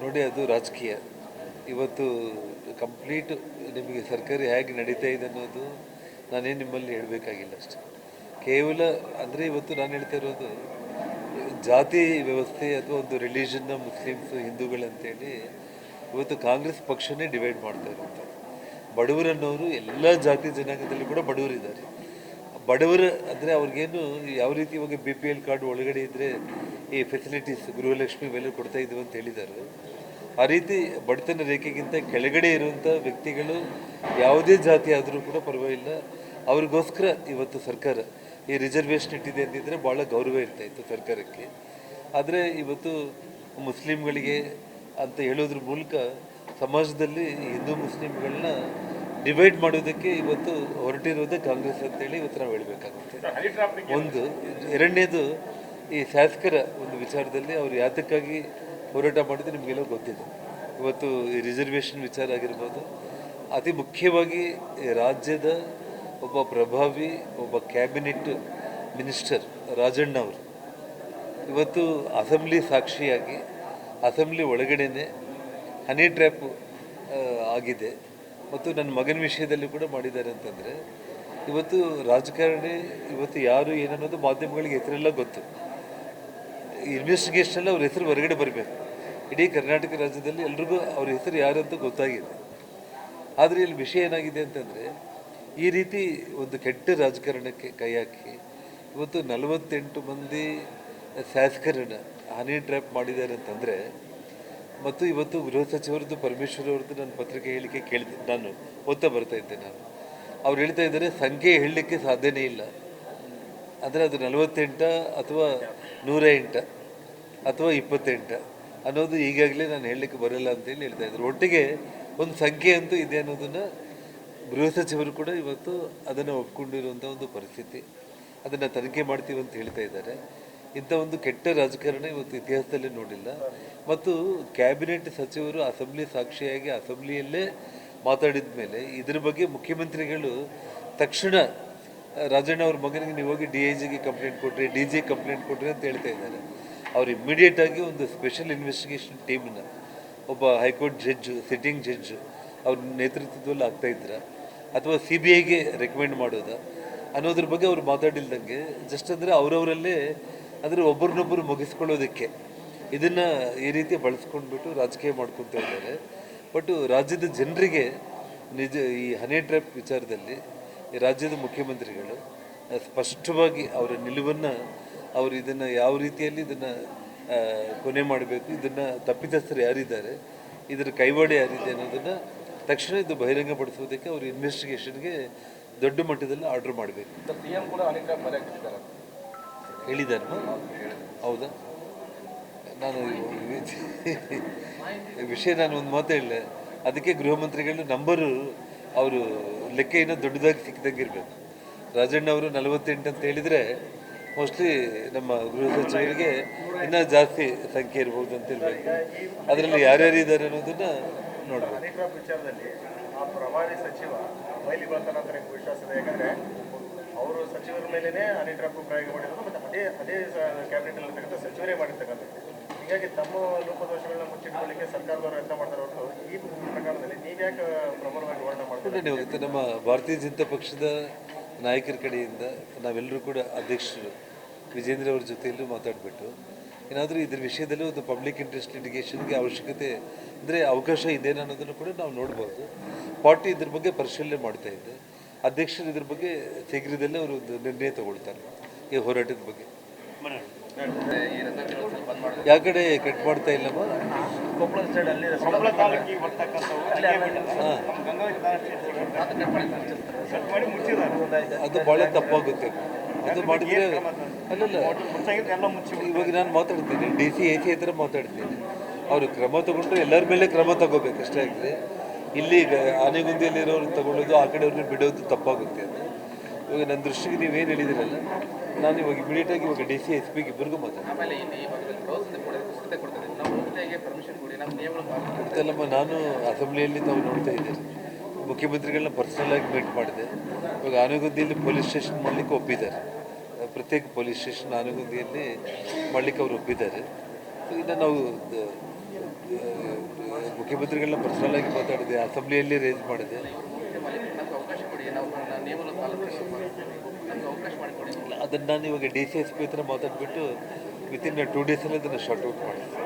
ನೋಡಿ, ಅದು ರಾಜಕೀಯ. ಇವತ್ತು ಕಂಪ್ಲೀಟ್ ನಿಮಗೆ ಸರ್ಕಾರಿ ಹೇಗೆ ನಡೀತಾ ಇದೆ ಅನ್ನೋದು ನಾನೇನು ನಿಮ್ಮಲ್ಲಿ ಹೇಳಬೇಕಾಗಿಲ್ಲ ಅಷ್ಟೆ. ಕೇವಲ ಅಂದರೆ ಇವತ್ತು ನಾನು ಹೇಳ್ತಾ ಇರೋದು ಜಾತಿ ವ್ಯವಸ್ಥೆ ಅಥವಾ ಒಂದು ರಿಲಿಜನ್ನ ಮುಸ್ಲಿಮ್ಸು ಹಿಂದೂಗಳಂತೇಳಿ ಇವತ್ತು ಕಾಂಗ್ರೆಸ್ ಪಕ್ಷನೇ ಡಿವೈಡ್ ಮಾಡ್ತಾ ಇರುತ್ತೆ. ಬಡವರನ್ನೋರು ಎಲ್ಲ ಜಾತಿ ಜನಾಂಗದಲ್ಲಿ ಕೂಡ ಬಡವರಿದ್ದಾರೆ. ಬಡವರು ಅಂದರೆ ಅವ್ರಿಗೇನು ಯಾವ ರೀತಿ ಇವಾಗ BPL ಕಾರ್ಡ್ ಒಳಗಡೆ ಇದ್ದರೆ ಈ ಫೆಸಿಲಿಟೀಸ್ ಗೃಹಲಕ್ಷ್ಮಿ ಮೇಲೆ ಕೊಡ್ತಾ ಇದ್ದೀವಿ ಅಂತ ಹೇಳಿದ್ದಾರೆ. ಆ ರೀತಿ ಬಡತನ ರೇಖೆಗಿಂತ ಕೆಳಗಡೆ ಇರುವಂಥ ವ್ಯಕ್ತಿಗಳು ಯಾವುದೇ ಜಾತಿ ಆದರೂ ಕೂಡ ಪರವಾಗಿಲ್ಲ, ಅವ್ರಿಗೋಸ್ಕರ ಇವತ್ತು ಸರ್ಕಾರ ಈ ರಿಸರ್ವೇಷನ್ ಇಟ್ಟಿದೆ ಅಂತಿದ್ರೆ ಭಾಳ ಗೌರವ ಇರ್ತಾಯಿತ್ತು ಸರ್ಕಾರಕ್ಕೆ. ಆದರೆ ಇವತ್ತು ಮುಸ್ಲಿಮ್ಗಳಿಗೆ ಅಂತ ಹೇಳೋದ್ರ ಮೂಲಕ ಸಮಾಜದಲ್ಲಿ ಹಿಂದೂ ಮುಸ್ಲಿಮ್ಗಳನ್ನ ಡಿವೈಡ್ ಮಾಡೋದಕ್ಕೆ ಇವತ್ತು ಹೊರಟಿರೋದೇ ಕಾಂಗ್ರೆಸ್ ಅಂತೇಳಿ ಇವತ್ತು ನಾವು ಹೇಳಬೇಕಾಗುತ್ತೆ. ಒಂದು. ಎರಡನೇದು, ಈ ಶಾಸಕರ ಒಂದು ವಿಚಾರದಲ್ಲಿ ಅವರು ಯಾತಕ್ಕಾಗಿ ಹೋರಾಟ ಮಾಡಿದ್ದು ನಿಮಗೆಲ್ಲ ಗೊತ್ತಿದೆ. ಇವತ್ತು ಈ ರಿಸರ್ವೇಷನ್ ವಿಚಾರ ಆಗಿರ್ಬೋದು, ಅತಿ ಮುಖ್ಯವಾಗಿ ರಾಜ್ಯದ ಒಬ್ಬ ಪ್ರಭಾವಿ ಒಬ್ಬ ಕ್ಯಾಬಿನೆಟ್ ಮಿನಿಸ್ಟರ್ ರಾಜಣ್ಣ ಅವರು ಇವತ್ತು ಅಸೆಂಬ್ಲಿ ಸಾಕ್ಷಿಯಾಗಿ ಅಸೆಂಬ್ಲಿ ಒಳಗಡೆನೆ ಹನಿ ಟ್ರ್ಯಾಪ್ ಆಗಿದೆ ಮತ್ತು ನನ್ನ ಮಗನ ವಿಷಯದಲ್ಲಿ ಕೂಡ ಮಾಡಿದ್ದಾರೆ ಅಂತಂದರೆ ಇವತ್ತು ರಾಜಕಾರಣಿ ಇವತ್ತು ಯಾರು ಏನನ್ನೋದು ಮಾಧ್ಯಮಗಳಿಗೆ ಹೆಸರೆಲ್ಲ ಗೊತ್ತು. ಇನ್ವೆಸ್ಟಿಗೇಷನಲ್ಲಿ ಅವ್ರ ಹೆಸರು ಹೊರಗಡೆ ಬರಬೇಕು. ಇಡೀ ಕರ್ನಾಟಕ ರಾಜ್ಯದಲ್ಲಿ ಎಲ್ರಿಗೂ ಅವ್ರ ಹೆಸರು ಯಾರಂತ ಗೊತ್ತಾಗಿದೆ. ಆದರೆ ಇಲ್ಲಿ ವಿಷಯ ಏನಾಗಿದೆ ಅಂತಂದರೆ ಈ ರೀತಿ ಒಂದು ಕೆಟ್ಟ ರಾಜಕಾರಣಕ್ಕೆ ಕೈ ಹಾಕಿ ಇವತ್ತು 48 ಮಂದಿ ಶಾಸಕರನ್ನು ಹನಿ ಟ್ರ್ಯಾಪ್ ಮಾಡಿದ್ದಾರೆ ಅಂತಂದರೆ, ಮತ್ತು ಇವತ್ತು ಗೃಹ ಸಚಿವರದ್ದು ಪರಮೇಶ್ವರ್ ಅವ್ರದ್ದು ನಾನು ಪತ್ರಿಕೆ ಹೇಳಿಕೆ ಕೇಳಿದೆ, ನಾನು ಓದ್ತಾ ಬರ್ತಾ ಇದ್ದೆ. ಅವ್ರು ಹೇಳ್ತಾ ಇದ್ದಾರೆ ಸಂಖ್ಯೆ ಹೇಳಲಿಕ್ಕೆ ಸಾಧ್ಯನೇ ಇಲ್ಲ, ಅಂದರೆ ಅದು 48 ಅಥವಾ 108 ಅಥವಾ 28 ಅನ್ನೋದು ಈಗಾಗಲೇ ನಾನು ಹೇಳಲಿಕ್ಕೆ ಬರೋಲ್ಲ ಅಂತೇಳಿ ಹೇಳ್ತಾ ಇದ್ರು. ಒಟ್ಟಿಗೆ ಒಂದು ಸಂಖ್ಯೆ ಅಂತೂ ಇದೆ ಅನ್ನೋದನ್ನು ಗೃಹ ಸಚಿವರು ಕೂಡ ಇವತ್ತು ಅದನ್ನು ಒಪ್ಕೊಂಡಿರುವಂಥ ಒಂದು ಪರಿಸ್ಥಿತಿ. ಅದನ್ನು ತನಿಖೆ ಮಾಡ್ತೀವಿ ಅಂತ ಹೇಳ್ತಾ ಇದ್ದಾರೆ. ಇಂಥ ಒಂದು ಕೆಟ್ಟ ರಾಜಕಾರಣ ಇವತ್ತು ಇತಿಹಾಸದಲ್ಲೇ ನೋಡಿಲ್ಲ. ಮತ್ತು ಕ್ಯಾಬಿನೆಟ್ ಸಚಿವರು ಅಸೆಂಬ್ಲಿ ಸಾಕ್ಷಿಯಾಗಿ ಅಸೆಂಬ್ಲಿಯಲ್ಲೇ ಮಾತಾಡಿದ ಮೇಲೆ ಇದ್ರ ಬಗ್ಗೆ ಮುಖ್ಯಮಂತ್ರಿಗಳು ತಕ್ಷಣ ರಾಜಣ್ಣ ಅವ್ರ ಮಗನಿಗೆ ನೀವು ಹೋಗಿ DIGಗೆ ಕಂಪ್ಲೇಂಟ್ ಕೊಟ್ಟರೆ, DG ಕಂಪ್ಲೇಂಟ್ ಕೊಟ್ಟರೆ ಅಂತ ಹೇಳ್ತಾ ಇದ್ದಾರೆ. ಅವ್ರು ಇಮ್ಮಿಡಿಯೇಟಾಗಿ ಒಂದು ಸ್ಪೆಷಲ್ ಇನ್ವೆಸ್ಟಿಗೇಷನ್ ಟೀಮ್ನ ಒಬ್ಬ ಹೈಕೋರ್ಟ್ ಜಡ್ಜು, ಸಿಟ್ಟಿಂಗ್ ಜಡ್ಜು ಅವ್ರ ನೇತೃತ್ವದಲ್ಲಿ ಆಗ್ತಾಯಿದ್ರ ಅಥವಾ CBIಗೆ ರೆಕಮೆಂಡ್ ಮಾಡೋದ ಅನ್ನೋದ್ರ ಬಗ್ಗೆ ಅವ್ರು ಮಾತಾಡಿಲ್ದಂಗೆ ಜಸ್ಟ್ ಅಂದರೆ ಅವರವರಲ್ಲೇ ಅಂದರೆ ಒಬ್ಬರನ್ನೊಬ್ಬರು ಮುಗಿಸ್ಕೊಳ್ಳೋದಕ್ಕೆ ಇದನ್ನು ಈ ರೀತಿ ಬಳಸ್ಕೊಂಡ್ಬಿಟ್ಟು ರಾಜಕೀಯ ಮಾಡ್ಕೊತಾ ಇದ್ದಾರೆ. ಬಟ್ ರಾಜ್ಯದ ಜನರಿಗೆ ನಿಜ ಈ ಹನಿ ಟ್ರ್ಯಾಪ್ ವಿಚಾರದಲ್ಲಿ ಈ ರಾಜ್ಯದ ಮುಖ್ಯಮಂತ್ರಿಗಳು ಸ್ಪಷ್ಟವಾಗಿ ಅವರ ನಿಲುವನ್ನು ಅವರು ಇದನ್ನು ಯಾವ ರೀತಿಯಲ್ಲಿ ಇದನ್ನು ಕೊನೆ ಮಾಡಬೇಕು, ಇದನ್ನು ತಪ್ಪಿತಸ್ಥರು ಯಾರಿದ್ದಾರೆ, ಇದರ ಕೈವಾಡ ಯಾರಿದೆ ಅನ್ನೋದನ್ನು ತಕ್ಷಣ ಇದು ಬಹಿರಂಗಪಡಿಸೋದಕ್ಕೆ ಅವರು ಇನ್ವೆಸ್ಟಿಗೇಷನ್ಗೆ ದೊಡ್ಡ ಮಟ್ಟದಲ್ಲಿ ಆರ್ಡರ್ ಮಾಡಬೇಕು ಹೇಳಿದ್ದಾರೆ. ಹೌದಾ? ನಾನು ವಿಷಯ ನಾನು ಒಂದು ಮಾತು ಹೇಳಿದೆ, ಅದಕ್ಕೆ ಗೃಹ ಮಂತ್ರಿಗಳು ನಂಬರು ಅವರು ಲೆಕ್ಕ ಏನೋ ದೊಡ್ಡದಾಗಿ ಸಿಕ್ಕಿದಂಗೆ ಇರಬೇಕು. ರಾಜಣ್ಣ ಅವರು 48 ಅಂತ ಹೇಳಿದರೆ ಮೋಸ್ಟ್ಲಿ ನಮ್ಮ ಗೃಹ ಸಚಿವರಿಗೆ ಇನ್ನೂ ಜಾಸ್ತಿ ಸಂಖ್ಯೆ ಇರ್ಬೋದು ಅಂತ ಇರಬೇಕು. ಅದರಲ್ಲಿ ಯಾರ್ಯಾರು ಇದ್ದಾರೆ ಅನ್ನೋದನ್ನು ನೋಡಬೇಕು. ವಿಚಾರದಲ್ಲಿ ಆ ಪ್ರಭಾವಿ ಸಚಿವ ಮೈಲಿ ಬರ್ತಾನೆ ಅಂತ ನಿಮ್ಗೆ ವಿಶ್ವಾಸ ಇದೆ? ಯಾಕಂದರೆ ಅವರು ಸಚಿವರ ಮೇಲೇ ಹನಿ ಟ್ರ್ಯಾಪ್ ಪ್ರಯೋಗ ಮಾಡಿರೋದು ಮತ್ತು ಅದೇ ಕ್ಯಾಬಿನೆಟಲ್ಲಿರ್ತಕ್ಕಂಥ ಸಚಿವರೇ ಮಾಡಿರ್ತಕ್ಕಂಥದ್ದು. ಹೀಗಾಗಿ ತಮ್ಮ ಲೋಪದೋಷಗಳನ್ನ ಮುಚ್ಚಿಟ್ಕೊಳ್ಳಿಕ್ಕೆ ಸರ್ಕಾರದವರು ಯತ್ನ ಮಾಡ್ತಾರೆ ಹೊರತು ಈ ಪ್ರಕರಣದಲ್ಲಿ ನೀವ್ಯಾಕೆ ಪ್ರಬಲವಾಗಿ ಹೋರಾಟ ಮಾಡ್ತಾರೆ? ನಮ್ಮ ಭಾರತೀಯ ಜನತಾ ಪಕ್ಷದ ನಾಯಕರ ಕಡೆಯಿಂದ ನಾವೆಲ್ಲರೂ ಕೂಡ ಅಧ್ಯಕ್ಷರು ವಿಜೇಂದ್ರ ಅವ್ರ ಜೊತೆಯಲ್ಲೂ ಮಾತಾಡಿಬಿಟ್ಟು ಏನಾದರೂ ಇದ್ರ ವಿಷಯದಲ್ಲಿ ಒಂದು ಪಬ್ಲಿಕ್ ಇಂಟ್ರೆಸ್ಟ್ ಲಿಟಿಗೇಷನ್ಗೆ ಅವಶ್ಯಕತೆ ಅಂದರೆ ಅವಕಾಶ ಇದೆ ಅನ್ನೋದನ್ನು ಕೂಡ ನಾವು ನೋಡ್ಬೋದು. ಪಾರ್ಟಿ ಇದ್ರ ಬಗ್ಗೆ ಪರಿಶೀಲನೆ ಮಾಡ್ತಾ ಇದೆ. ಅಧ್ಯಕ್ಷರು ಇದ್ರ ಬಗ್ಗೆ ಶೀಘ್ರದಲ್ಲೇ ಅವರು ಒಂದು ನಿರ್ಣಯ ತಗೊಳ್ತಾರೆ ಈ ಹೋರಾಟದ ಬಗ್ಗೆ. ಯಾವ ಕಡೆ ಕಟ್ ಮಾಡ್ತಾ ಇಲ್ಲಮ್ಮ? ಕೊಪ್ಪಳ ಸೈಡಲ್ಲಿ ಅದು ಭಾಳ ತಪ್ಪಾಗುತ್ತೆ. ಅದು ಮಾಡಿದರೆ ಅಲ್ಲಲ್ಲ, ಇವಾಗ ನಾನು ಮಾತಾಡ್ತೀನಿ DC AC ಹತ್ರ ಮಾತಾಡ್ತೀನಿ. ಅವರು ಕ್ರಮ ತಗೊಂಡ್ರೆ ಎಲ್ಲರ ಮೇಲೆ ಕ್ರಮ ತಗೋಬೇಕು ಅಷ್ಟೇ. ಆಗಿದೆ ಇಲ್ಲಿ ಆನೆಗುಂದಿಯಲ್ಲಿರೋರು ತಗೊಳ್ಳೋದು, ಆ ಕಡೆಯವ್ರನ್ನ ಬಿಡೋದು ತಪ್ಪಾಗುತ್ತೆ. ಅದು ಇವಾಗ ನನ್ನ ದೃಷ್ಟಿಗೆ ನೀವೇನು ಹೇಳಿದಿರಲ್ಲ, ನಾನು ಇವಾಗ ಇಮಿಡಿಯೇಟಾಗಿ ಇವಾಗ DC SP ಇಬ್ಬರಿಗೂ ಕೊಡ್ತಲ್ಲಮ್ಮ. ನಾನು ಅಸೆಂಬ್ಲಿಯಲ್ಲಿ ತಾವು ನೋಡ್ತಾ ಇದ್ದೇನೆ, ಮುಖ್ಯಮಂತ್ರಿಗಳನ್ನ ಪರ್ಸನಲ್ ಆಗಿ ಮೀಟ್ ಮಾಡಿದೆ. ಇವಾಗ ಆನೆಗುಂದಿಯಲ್ಲಿ ಪೊಲೀಸ್ ಸ್ಟೇಷನ್ ಮಾಡಲಿಕ್ಕೆ ಒಪ್ಪಿದ್ದಾರೆ. ಪ್ರತ್ಯೇಕ ಪೊಲೀಸ್ ಸ್ಟೇಷನ್ ಆನಗುಂದಿಯಲ್ಲಿ ಮಾಡಲಿಕ್ಕೆ ಅವರು ಒಪ್ಪಿದ್ದಾರೆ. ಸೊ ಇನ್ನು ನಾವು ಮುಖ್ಯಮಂತ್ರಿಗಳನ್ನ ಪರ್ಸನಲ್ ಆಗಿ ಮಾತಾಡಿದೆ, ಅಸೆಂಬ್ಲಿಯಲ್ಲಿ ರೇಸ್ ಮಾಡಿದೆ. ಅದನ್ನು ನಾನು ಇವಾಗ ಡಿ ಸಿ ಎಸ್ ಪಿ ಹತ್ರ ಮಾತಾಡಿಬಿಟ್ಟು ವಿತಿನ್ 2 ಡೇಸಲ್ಲಿ ಅದನ್ನು ಶಾರ್ಟ್ ಔಟ್ ಮಾಡಿದ್ದೆ.